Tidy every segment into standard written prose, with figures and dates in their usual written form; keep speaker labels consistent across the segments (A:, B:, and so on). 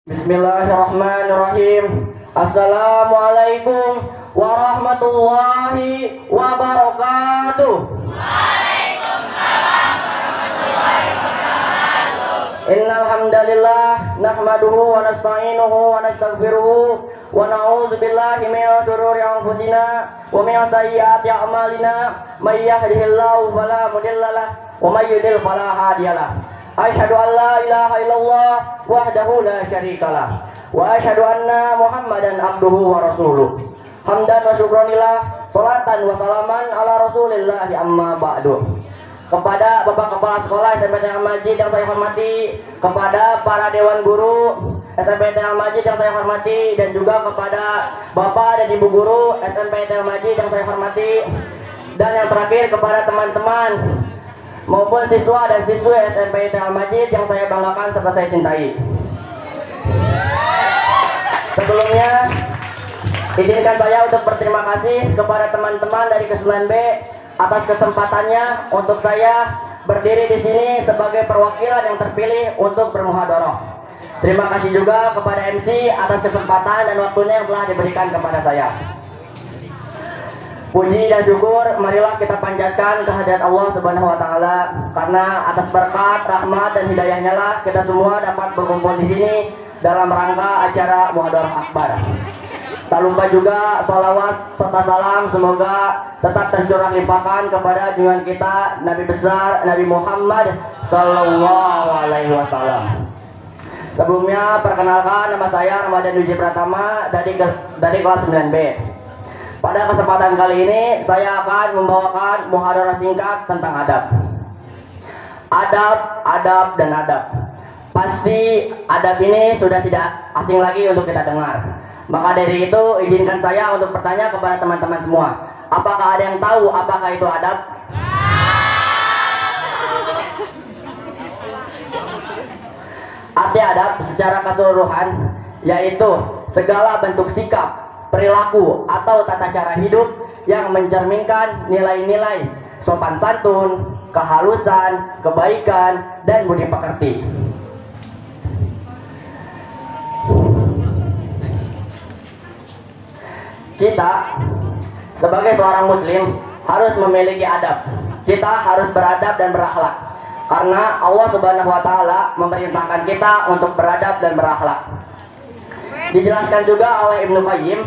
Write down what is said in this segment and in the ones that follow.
A: Bismillahirrahmanirrahim. Assalamualaikum warahmatullahi wabarakatuh.
B: Waalaikumsalam warahmatullahi wabarakatuh.
A: Innal hamdalillah nahmaduhu wa nasta'inuhu wa nastaghfiruhu wa na'udzu billahi min shururi anfusina wa min sayyiati a'malina. May yahdihillahu fala mudilla lahu wa may yudlil fala hadiyalah. Asyhadu an la ilaha illallah wahdahu la syarikalah wa asyhadu anna Muhammadan abduhu wa rasuluh. Hamdan wa syukranillah, salatan wa salaman ala Rasulillah, amma ba'du. Kepada Bapak Kepala Sekolah SMP Al Majid yang saya hormati, kepada para dewan guru SMP Al Majid yang saya hormati, dan juga kepada Bapak dan Ibu guru SMP Al Majid yang saya hormati, dan yang terakhir kepada teman-teman maupun siswa dan siswi SMP Al Majid yang saya banggakan serta saya cintai. Sebelumnya, izinkan saya untuk berterima kasih kepada teman-teman dari ke-9B atas kesempatannya untuk saya berdiri di sini sebagai perwakilan yang terpilih untuk bermuhadharah. Terima kasih juga kepada MC atas kesempatan dan waktunya yang telah diberikan kepada saya. Puji dan syukur marilah kita panjatkan kehadirat Allah Subhanahu wa taala, karena atas berkat, rahmat dan hidayahnya lah kita semua dapat berkumpul di sini dalam rangka acara Muhadharah Akbar. Tak lupa juga salawat serta salam semoga tetap tercurah limpahkan kepada junjungan kita Nabi besar Nabi Muhammad sallallahu alaihi wasallam. Sebelumnya perkenalkan, nama saya Ramadan Yuji Pratama dari kelas 9B. Pada kesempatan kali ini saya akan membawakan muhadharah singkat tentang adab. Adab, dan adab. Pasti adab ini sudah tidak asing lagi untuk kita dengar. Maka dari itu izinkan saya untuk bertanya kepada teman-teman semua. Apakah ada yang tahu apakah itu adab? Arti adab secara keseluruhan yaitu segala bentuk sikap, perilaku atau tata cara hidup yang mencerminkan nilai-nilai sopan santun, kehalusan, kebaikan, dan budi pekerti. Kita sebagai seorang muslim harus memiliki adab. Kita harus beradab dan berakhlak, karena Allah Subhanahu wa taala memerintahkan kita untuk beradab dan berakhlak. Dijelaskan juga oleh Ibnu Qayyim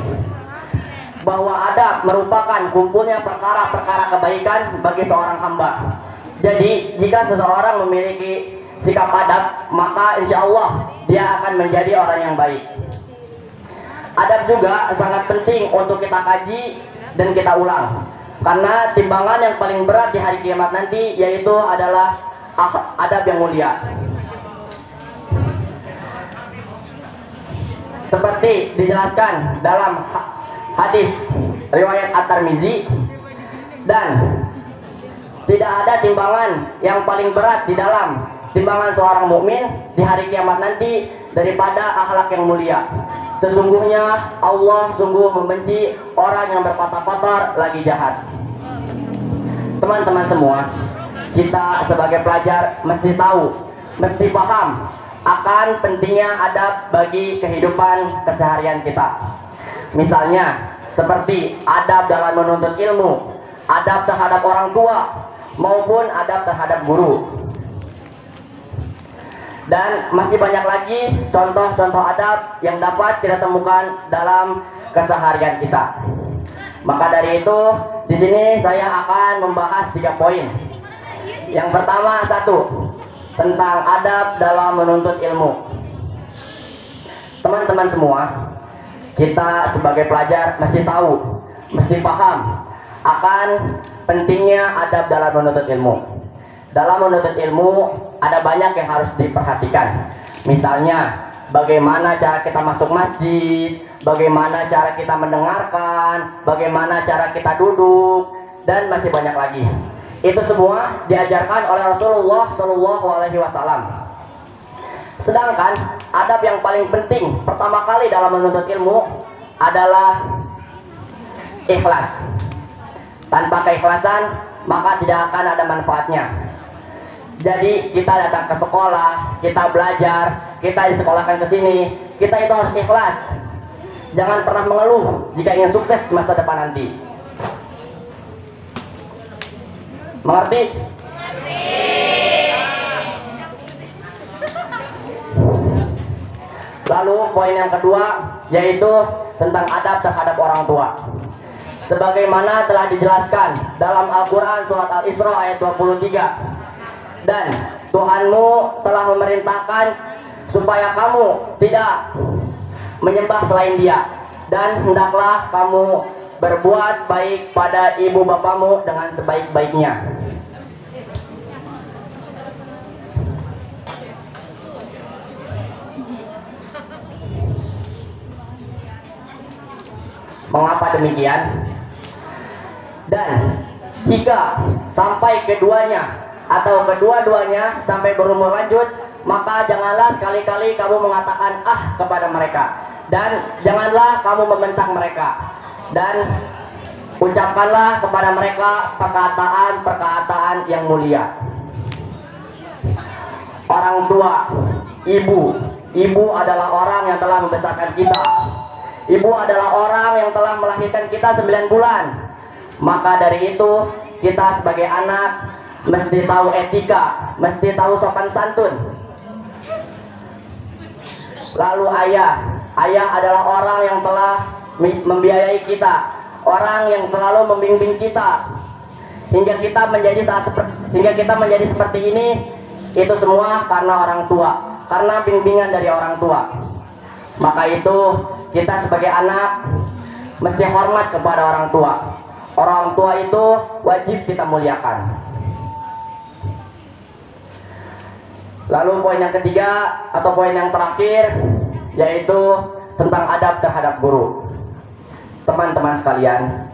A: bahwa adab merupakan kumpulnya perkara-perkara kebaikan bagi seorang hamba. Jadi jika seseorang memiliki sikap adab, maka insya Allah dia akan menjadi orang yang baik. Adab juga sangat penting untuk kita kaji dan kita ulang, karena timbangan yang paling berat di hari kiamat nanti yaitu adalah adab yang mulia. Seperti dijelaskan dalam hadis riwayat At-Tirmizi, dan tidak ada timbangan yang paling berat di dalam timbangan seorang mukmin di hari kiamat nanti daripada akhlak yang mulia. Sesungguhnya Allah sungguh membenci orang yang berkotor-kotor lagi jahat. Teman-teman semua, kita sebagai pelajar mesti tahu, mesti paham akan pentingnya adab bagi kehidupan keseharian kita. Misalnya seperti adab dalam menuntut ilmu, adab terhadap orang tua, maupun adab terhadap guru. Dan masih banyak lagi contoh-contoh adab yang dapat kita temukan dalam keseharian kita. Maka dari itu, di sini saya akan membahas 3 poin. Yang pertama, 1, tentang adab dalam menuntut ilmu. Teman-teman semua, kita sebagai pelajar mesti tahu, mesti paham akan pentingnya adab dalam menuntut ilmu. Dalam menuntut ilmu ada banyak yang harus diperhatikan. Misalnya bagaimana cara kita masuk masjid, bagaimana cara kita mendengarkan, bagaimana cara kita duduk, dan masih banyak lagi. Itu semua diajarkan oleh Rasulullah Shallallahu Alaihi Wasallam. Sedangkan adab yang paling penting pertama kali dalam menuntut ilmu adalah ikhlas. Tanpa keikhlasan maka tidak akan ada manfaatnya. Jadi kita datang ke sekolah, kita belajar, kita disekolahkan ke sini, kita itu harus ikhlas. Jangan pernah mengeluh jika ingin sukses di masa depan nanti. Mengerti? Lalu poin yang kedua yaitu tentang adab terhadap orang tua. Sebagaimana telah dijelaskan dalam Al-Quran surat Al-Isra ayat 23. Dan Tuhanmu telah memerintahkan supaya kamu tidak menyembah selain Dia, dan hendaklah kamu berbuat baik pada ibu bapamu dengan sebaik-baiknya. Mengapa demikian? Dan jika sampai keduanya atau kedua-duanya sampai berumur lanjut, maka janganlah sekali-kali kamu mengatakan ah kepada mereka, dan janganlah kamu membentak mereka, dan ucapkanlah kepada mereka perkataan-perkataan yang mulia. Orang tua, ibu adalah orang yang telah membesarkan kita. Ibu adalah orang yang telah melahirkan kita 9 bulan. Maka dari itu kita sebagai anak mesti tahu etika, mesti tahu sopan santun. Lalu ayah adalah orang yang telah membiayai kita, orang yang selalu membimbing kita hingga kita menjadi seperti ini. Itu semua karena orang tua, karena bimbingan dari orang tua. Maka itu kita sebagai anak mesti hormat kepada orang tua. Orang tua itu wajib kita muliakan. Lalu poin yang ketiga atau poin yang terakhir yaitu tentang adab terhadap guru. Teman-teman sekalian,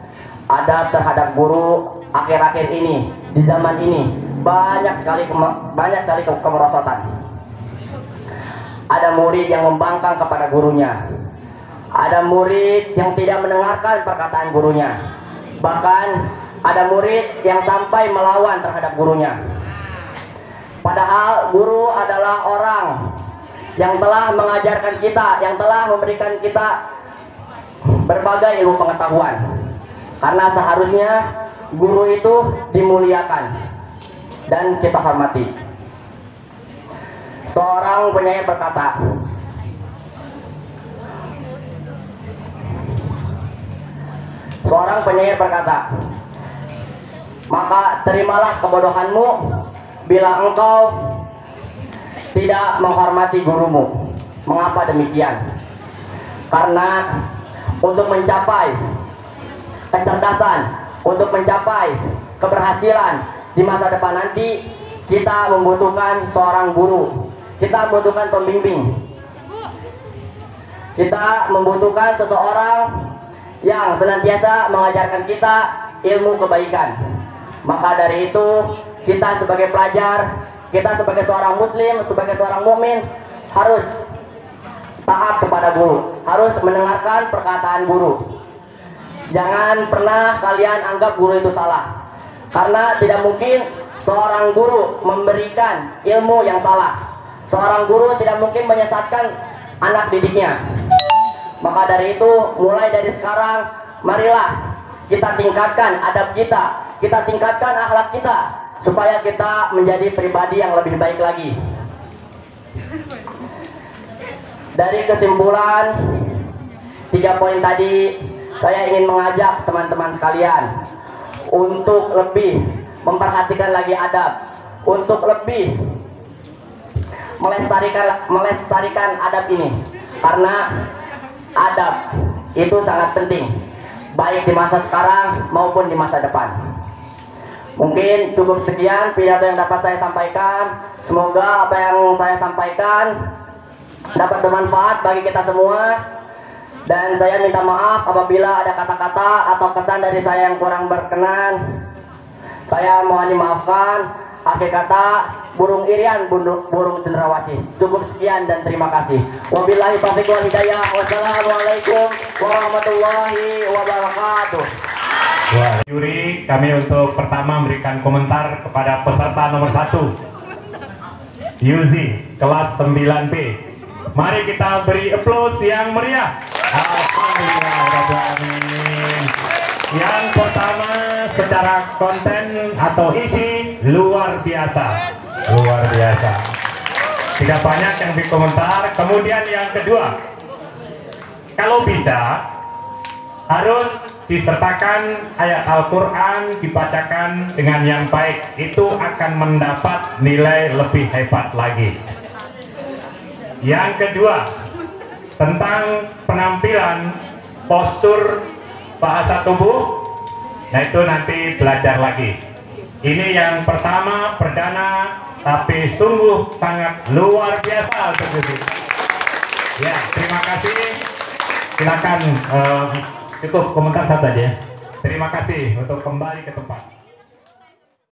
A: adab terhadap guru akhir-akhir ini, di zaman ini banyak sekali kemerosotan. Ada murid yang membangkang kepada gurunya. Ada murid yang tidak mendengarkan perkataan gurunya. Bahkan ada murid yang sampai melawan terhadap gurunya. Padahal guru adalah orang yang telah mengajarkan kita, yang telah memberikan kita berbagai ilmu pengetahuan. Karena seharusnya guru itu dimuliakan dan kita hormati. Seorang penyair berkata, maka terimalah kebodohanmu bila engkau tidak menghormati gurumu. Mengapa demikian? Karena untuk mencapai kecerdasan, untuk mencapai keberhasilan di masa depan nanti, kita membutuhkan seorang guru, kita membutuhkan pembimbing, kita membutuhkan seseorang yang senantiasa mengajarkan kita ilmu kebaikan. Maka dari itu kita sebagai pelajar, kita sebagai seorang muslim, sebagai seorang mukmin harus taat kepada guru, harus mendengarkan perkataan guru. Jangan pernah kalian anggap guru itu salah, karena tidak mungkin seorang guru memberikan ilmu yang salah. Seorang guru tidak mungkin menyesatkan anak didiknya. Maka dari itu, mulai dari sekarang, marilah kita tingkatkan adab kita tingkatkan akhlak kita, supaya kita menjadi pribadi yang lebih baik lagi. Dari kesimpulan 3 poin tadi, saya ingin mengajak teman-teman sekalian untuk lebih memperhatikan lagi adab, untuk lebih melestarikan adab ini, karena adab itu sangat penting, baik di masa sekarang maupun di masa depan. Mungkin cukup sekian pidato yang dapat saya sampaikan. Semoga apa yang saya sampaikan dapat bermanfaat bagi kita semua. Dan saya minta maaf apabila ada kata-kata atau kesan dari saya yang kurang berkenan. Saya mohon dimaafkan. Akhir kata, burung irian, burung cendrawasih. Cukup sekian dan terima kasih. Wabillahi taufiq wal hidayah. Wassalamualaikum warahmatullahi wabarakatuh.
C: Juri, kami untuk pertama memberikan komentar kepada peserta nomor 1. Yuzi kelas 9B. Mari kita beri aplaus yang meriah. Alhamdulillah. Yang pertama secara konten atau isi luar biasa, luar biasa. Tidak banyak yang dikomentar. Kemudian yang kedua, kalau bisa harus disertakan ayat Al-Quran, dibacakan dengan yang baik, itu akan mendapat nilai lebih hebat lagi. Yang kedua, tentang penampilan, postur, bahasa tubuh, nah itu nanti belajar lagi. Ini yang pertama, perdana, tapi sungguh sangat luar biasa. Ya, terima kasih. Silakan cukup komentar satu aja. Terima kasih untuk kembali ke tempat.